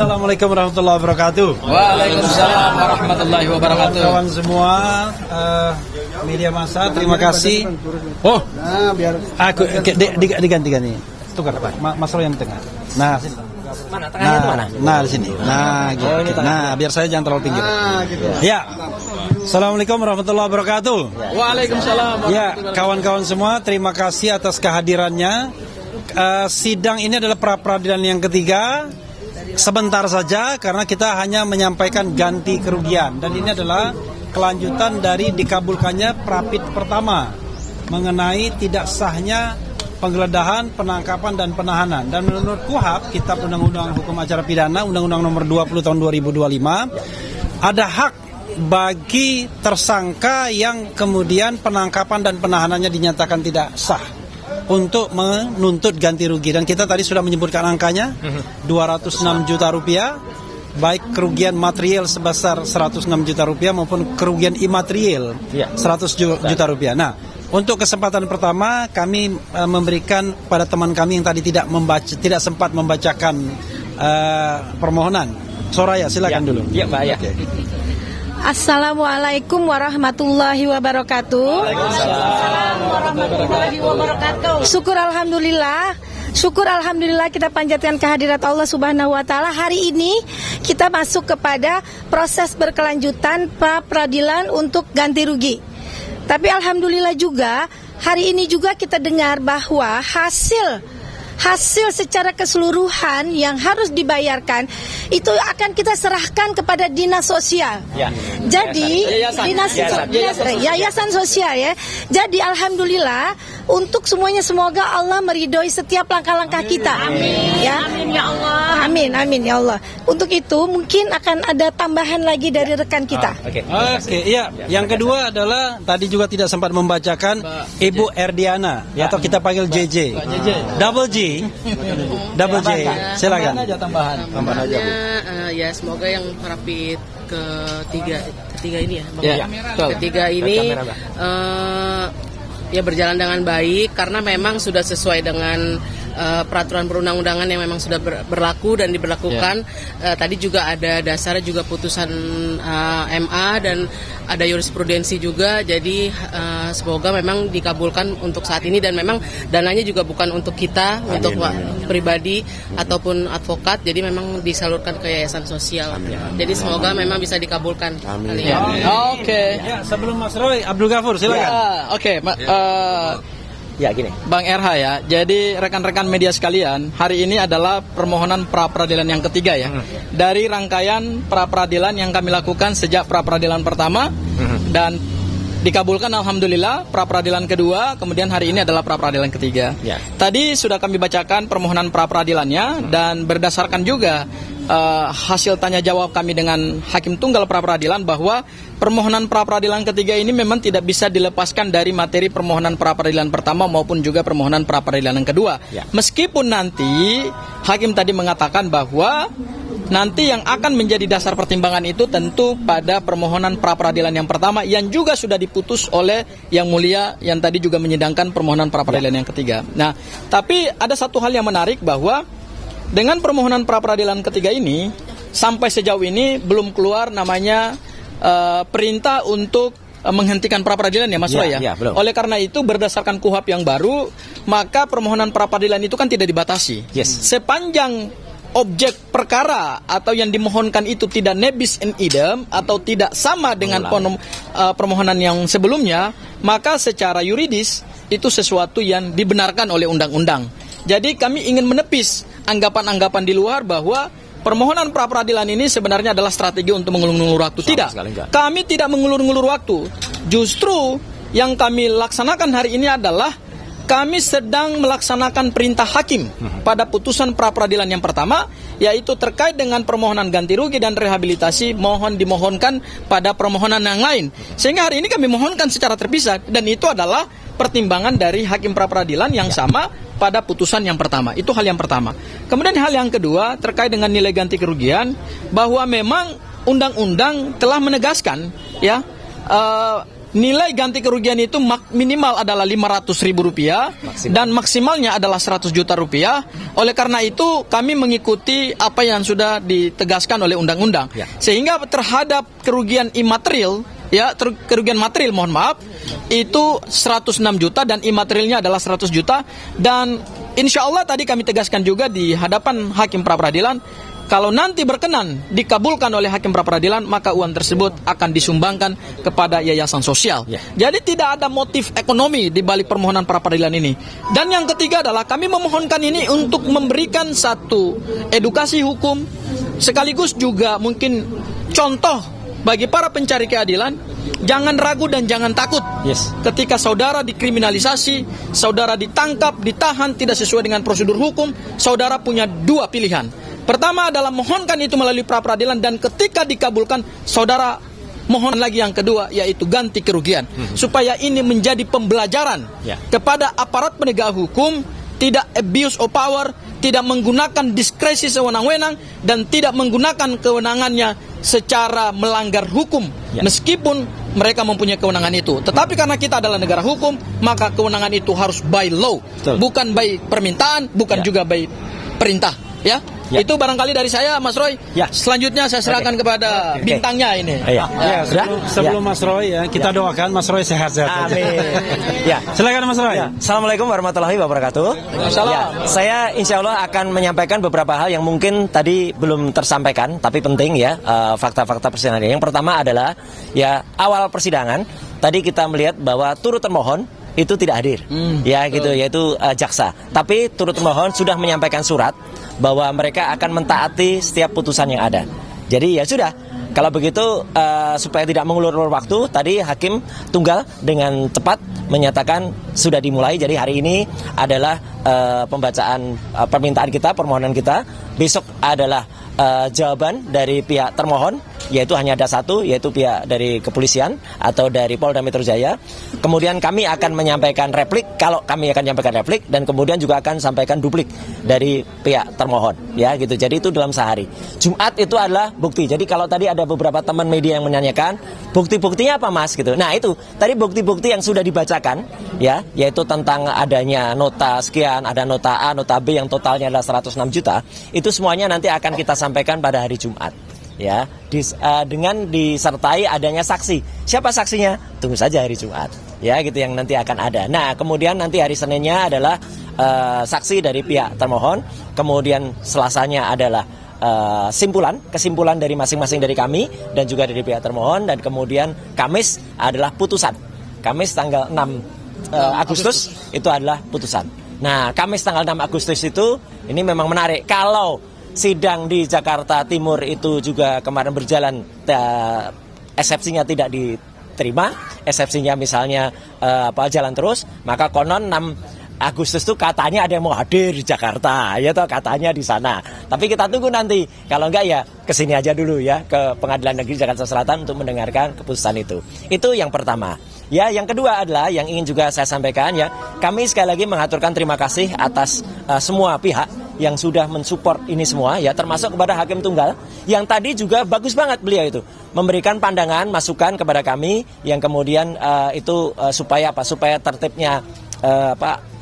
Assalamualaikum warahmatullahi wabarakatuh. Waalaikumsalam warahmatullahi wabarakatuh. Kawan semua media massa, terima kasih. Oh, biar aku diganti nih. Tukar Pak, Mas Roy yang tengah. Nah, sini. Mana tengahnya itu mana? Nah, di sini. Nah, gitu. Nah, biar saya jangan terlalu pinggir. Gitu. Ya. Assalamualaikum warahmatullahi wabarakatuh. Waalaikumsalam. Ya, kawan-kawan semua, terima kasih atas kehadirannya. Sidang ini adalah pra-peradilan yang ketiga. Sebentar saja karena kita hanya menyampaikan ganti kerugian, dan ini adalah kelanjutan dari dikabulkannya prapit pertama mengenai tidak sahnya penggeledahan, penangkapan dan penahanan. Dan menurut KUHP, Kitab Undang-Undang Hukum Acara Pidana, Undang-Undang Nomor 20 Tahun 2025, ada hak bagi tersangka yang kemudian penangkapan dan penahanannya dinyatakan tidak sah untuk menuntut ganti rugi. Dan kita tadi sudah menyebutkan angkanya 206 juta rupiah, baik kerugian material sebesar 106 juta rupiah maupun kerugian imaterial 100 juta rupiah. Nah, untuk kesempatan pertama kami memberikan pada teman kami yang tadi tidak sempat membacakan permohonan. Soraya, silakan dulu. Iya, Mbak, ya. Okay. Assalamualaikum warahmatullahi wabarakatuh. Waalaikumsalam warahmatullahi wabarakatuh. Syukur alhamdulillah kita panjatkan kehadirat Allah Subhanahu wa taala. Hari ini kita masuk kepada proses berkelanjutan pra peradilan untuk ganti rugi. Tapi alhamdulillah juga hari ini juga kita dengar bahwa hasil secara keseluruhan yang harus dibayarkan itu akan kita serahkan kepada dinas sosial. Ya. Jadi yayasan sosial ya. Jadi alhamdulillah untuk semuanya, semoga Allah meridhoi setiap langkah-langkah kita. Amin. Ya. Amin ya Allah. Amin ya Allah. Untuk itu mungkin akan ada tambahan lagi dari rekan kita. Oke, ya. Yang kedua adalah tadi juga tidak sempat membacakan Ibu Erdiana atau kita panggil JJ. Double J, silakan. Tambahan aja, Bu. Ya, semoga yang rapid ketiga ini ya, Bang. Ya, ketiga ini ya berjalan dengan baik karena memang sudah sesuai dengan peraturan perundang-undangan yang memang sudah berlaku dan diberlakukan. Tadi juga ada dasarnya juga putusan MA dan ada jurisprudensi juga. Jadi semoga memang dikabulkan untuk saat ini, dan memang dananya juga bukan untuk kita, untuk pribadi ataupun advokat. Jadi memang disalurkan ke yayasan sosial. Jadi semoga memang bisa dikabulkan. Oke. Ya, sebelum Mas Roy, Abdul Ghafur silakan. Oke. Ya gini, Bang RH ya. Jadi rekan-rekan media sekalian, hari ini adalah permohonan pra peradilan yang ketiga ya. Dari rangkaian pra peradilan yang kami lakukan sejak pra peradilan pertama dan dikabulkan alhamdulillah pra peradilan kedua, kemudian hari ini adalah pra peradilan ketiga. Tadi sudah kami bacakan permohonan pra peradilannya dan berdasarkan juga hasil tanya jawab kami dengan hakim tunggal pra peradilan bahwa permohonan pra peradilan ketiga ini memang tidak bisa dilepaskan dari materi permohonan pra peradilan pertama maupun juga permohonan pra peradilan yang kedua. Meskipun nanti hakim tadi mengatakan bahwa nanti yang akan menjadi dasar pertimbangan itu tentu pada permohonan pra peradilan yang pertama yang juga sudah diputus oleh Yang Mulia yang tadi juga menyidangkan permohonan pra peradilan yang ketiga. Nah, tapi ada satu hal yang menarik bahwa dengan permohonan pra peradilan ketiga ini sampai sejauh ini belum keluar namanya perintah untuk menghentikan pra peradilan ya Mas Roy ya. Oleh karena itu berdasarkan KUHP yang baru, maka permohonan pra peradilan itu kan tidak dibatasi. Sepanjang objek perkara atau yang dimohonkan itu tidak nebis in idem atau tidak sama dengan permohonan yang sebelumnya, maka secara yuridis itu sesuatu yang dibenarkan oleh undang-undang. Jadi kami ingin menepis anggapan-anggapan di luar bahwa permohonan pra peradilan ini sebenarnya adalah strategi untuk mengulur-ngulur waktu. Tidak, kami tidak mengulur-ngulur waktu. Justru yang kami laksanakan hari ini adalah kami sedang melaksanakan perintah hakim pada putusan pra peradilan yang pertama, yaitu terkait dengan permohonan ganti rugi dan rehabilitasi mohon dimohonkan pada permohonan yang lain. Sehingga hari ini kami mohonkan secara terpisah, dan itu adalah pertimbangan dari hakim pra peradilan yang sama pada putusan yang pertama. Itu hal yang pertama. Kemudian hal yang kedua terkait dengan nilai ganti kerugian, bahwa memang undang-undang telah menegaskan ya nilai ganti kerugian itu minimal adalah Rp500.000 dan maksimalnya adalah Rp100 juta. Oleh karena itu kami mengikuti apa yang sudah ditegaskan oleh undang-undang. Sehingga terhadap kerugian imaterial, kerugian material mohon maaf, itu 106 juta dan imaterialnya adalah 100 juta. Dan insya Allah tadi kami tegaskan juga di hadapan hakim pra-peradilan, kalau nanti berkenan dikabulkan oleh hakim pra-peradilan, maka uang tersebut akan disumbangkan kepada yayasan sosial. Jadi tidak ada motif ekonomi di balik permohonan pra-peradilan ini. Dan yang ketiga adalah kami memohonkan ini untuk memberikan satu edukasi hukum, sekaligus juga mungkin contoh bagi para pencari keadilan. Jangan ragu dan jangan takut ketika saudara dikriminalisasi, saudara ditangkap, ditahan tidak sesuai dengan prosedur hukum. Saudara punya dua pilihan. Pertama adalah mohonkan itu melalui pra-peradilan, dan ketika dikabulkan saudara mohon lagi yang kedua, yaitu ganti kerugian. Supaya ini menjadi pembelajaran kepada aparat penegak hukum, tidak abuse of power, tidak menggunakan diskresi sewenang-wenang, dan tidak menggunakan kewenangannya secara melanggar hukum. Meskipun mereka mempunyai kewenangan itu, tetapi karena kita adalah negara hukum, maka kewenangan itu harus by law, bukan by permintaan, bukan juga by perintah. Itu barangkali dari saya, Mas Roy. Selanjutnya saya serahkan kepada bintangnya ini. Sebelum Mas Roy kita doakan Mas Roy sehat-sehat. Amin. Silakan Mas Roy. Assalamualaikum warahmatullahi wabarakatuh. Saya insya Allah akan menyampaikan beberapa hal yang mungkin tadi belum tersampaikan, tapi penting fakta-fakta persidangan. Yang pertama adalah awal persidangan tadi kita melihat bahwa turut termohon itu tidak hadir, yaitu jaksa. Tapi turut termohon sudah menyampaikan surat bahwa mereka akan mentaati setiap putusan yang ada. Jadi ya sudah, kalau begitu supaya tidak mengulur-ulur waktu, tadi hakim tunggal dengan cepat menyatakan sudah dimulai. Jadi hari ini adalah pembacaan permintaan kita, permohonan kita. Besok adalah jawaban dari pihak termohon, yaitu hanya ada satu, yaitu pihak dari kepolisian atau dari Polda Metro Jaya. Kemudian kami akan menyampaikan replik, kalau kami akan menyampaikan replik, dan kemudian juga akan sampaikan duplik dari pihak termohon, gitu. Jadi itu dalam sehari. Jumat itu adalah bukti. Jadi kalau tadi ada beberapa teman media yang menanyakan bukti-buktinya apa, Mas, gitu. Nah itu tadi bukti-bukti yang sudah dibacakan, yaitu tentang adanya nota sekian, ada nota A, nota B yang totalnya adalah 106 juta. Itu semuanya nanti akan kita sampaikan pada hari Jumat. Dengan disertai adanya saksi. Siapa saksinya? Tunggu saja hari Jumat, gitu yang nanti akan ada. Nah, kemudian nanti hari Seninnya adalah saksi dari pihak termohon. Kemudian Selasanya adalah kesimpulan dari masing-masing dari kami dan juga dari pihak termohon. Dan kemudian Kamis adalah putusan. Kamis tanggal 6 Agustus itu adalah putusan. Nah, Kamis tanggal 6 Agustus itu ini memang menarik. Kalau sidang di Jakarta Timur itu juga kemarin berjalan, eksepsinya tidak diterima, eksepsinya misalnya jalan terus, maka konon 6 Agustus itu katanya ada yang mau hadir di Jakarta, katanya di sana. Tapi kita tunggu nanti, kalau enggak ya kesini aja dulu ke Pengadilan Negeri Jakarta Selatan untuk mendengarkan keputusan itu. Itu yang pertama. Yang kedua adalah yang ingin juga saya sampaikan, kami sekali lagi mengaturkan terima kasih atas semua pihak yang sudah mensupport ini semua, termasuk kepada hakim tunggal yang tadi juga bagus banget beliau itu memberikan pandangan, masukan kepada kami yang kemudian supaya tertibnya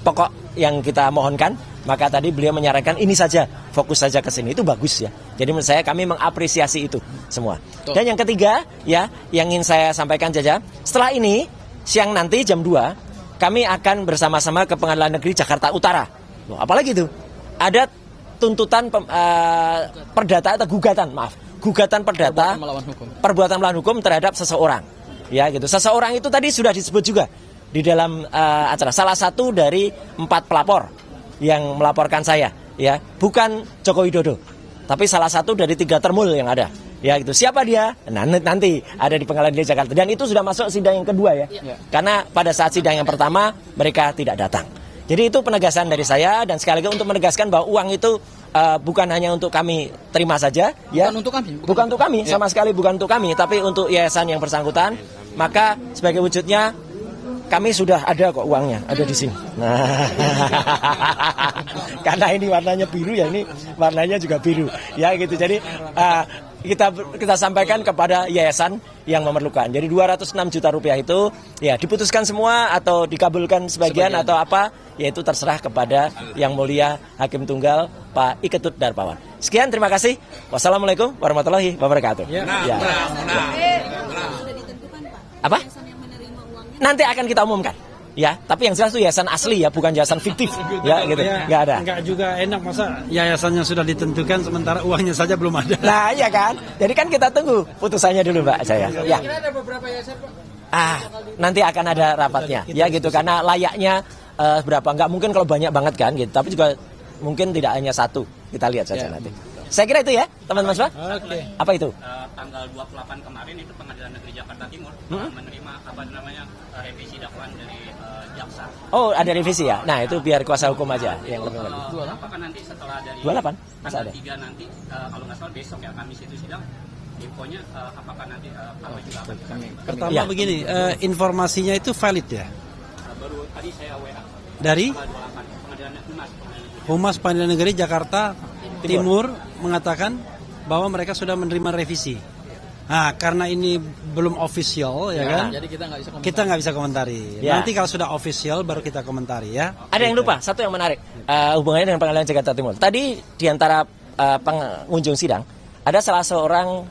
pokok yang kita mohonkan. Maka tadi beliau menyarankan ini saja, fokus saja ke sini, itu bagus Jadi menurut saya kami mengapresiasi itu semua. Dan yang ketiga yang ingin saya sampaikan saja, setelah ini siang nanti jam 2 kami akan bersama-sama ke Pengadilan Negeri Jakarta Utara. Apalagi itu? Ada tuntutan perdata atau gugatan perdata perbuatan melawan hukum terhadap seseorang. Seseorang itu tadi sudah disebut juga di dalam acara. Salah satu dari 4 pelapor yang melaporkan saya, bukan Joko Widodo, tapi salah satu dari 3 termul yang ada. Siapa dia? Nah, nanti ada di Pengadilan Negeri Jakarta. Dan itu sudah masuk sidang yang kedua karena pada saat sidang yang pertama mereka tidak datang. Jadi itu penegasan dari saya, dan sekali lagi untuk menegaskan bahwa uang itu bukan hanya untuk kami terima saja, bukan untuk kami, sama sekali bukan untuk kami, tapi untuk yayasan yang bersangkutan. Maka sebagai wujudnya kami sudah ada kok uangnya, ada di sini. Nah, karena ini warnanya biru ini warnanya juga biru, gitu. Jadi kita sampaikan kepada yayasan yang memerlukan. Jadi 206 juta rupiah itu ya diputuskan semua atau dikabulkan sebagian atau apa, yaitu terserah kepada Yang Mulia Hakim Tunggal Pak Iketut Darpawan. Sekian, terima kasih. Wassalamualaikum warahmatullahi wabarakatuh. Apa? Nanti akan kita umumkan. Ya, tapi yang jelas itu yayasan asli ya, bukan yayasan fiktif. Ya, gitu. Enggak ada. Enggak juga enak masa yayasannya sudah ditentukan sementara uangnya saja belum ada. Nah, iya kan? Jadi kan kita tunggu putusannya dulu, Mbak saya. Ya. Ada beberapa yayasan, Pak. Nanti akan ada rapatnya. Ya gitu, karena layaknya berapa? Enggak mungkin kalau banyak banget kan gitu, tapi juga mungkin tidak hanya satu. Kita lihat saja nanti. Saya kira itu ya, teman-teman semua. Oke. Apa itu? Tanggal 28 kemarin itu Pengadilan Negeri Jakarta Timur menerima revisi dakwaan dari jaksa. Oh, ada revisi ya. Nah, itu biar kuasa hukum aja yang lebih lagi. Apakah nanti setelah dari 28 masa tanggal ada? 3 nanti kalau nggak salah besok ya Kamis itu sidang, infonya apakah nanti apa juga akan Pertama Ya. begini, informasinya itu valid ya? baru tadi saya WA Dari 28 Pengadilan Humas Pengadilan Negeri Jakarta Timur mengatakan bahwa mereka sudah menerima revisi. Nah, karena ini belum official ya kan? Jadi kita nggak bisa komentar. Kita nggak bisa komentari. Ya. Nanti kalau sudah official baru kita komentari ya. Ada yang lupa, satu yang menarik hubungannya dengan Pengadilan Jakarta Timur. Tadi di antara pengunjung sidang ada salah seorang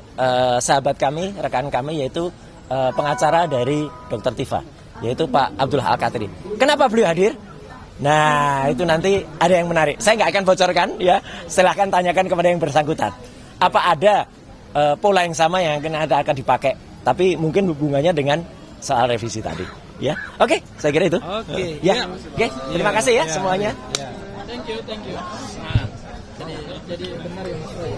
sahabat kami, rekan kami, yaitu pengacara dari Dr. Tifa, yaitu Pak Abdullah Al-Katiri. Kenapa beliau hadir? Nah, itu nanti ada yang menarik. Saya nggak akan bocorkan ya. Silahkan tanyakan kepada yang bersangkutan. Apa ada pola yang sama yang akan dipakai? Tapi mungkin hubungannya dengan soal revisi tadi. Ya, oke. Saya kira itu. Oke. Ya, oke. Terima kasih ya semuanya. Ya. Thank you. Nah, jadi benar ya Mas Roy.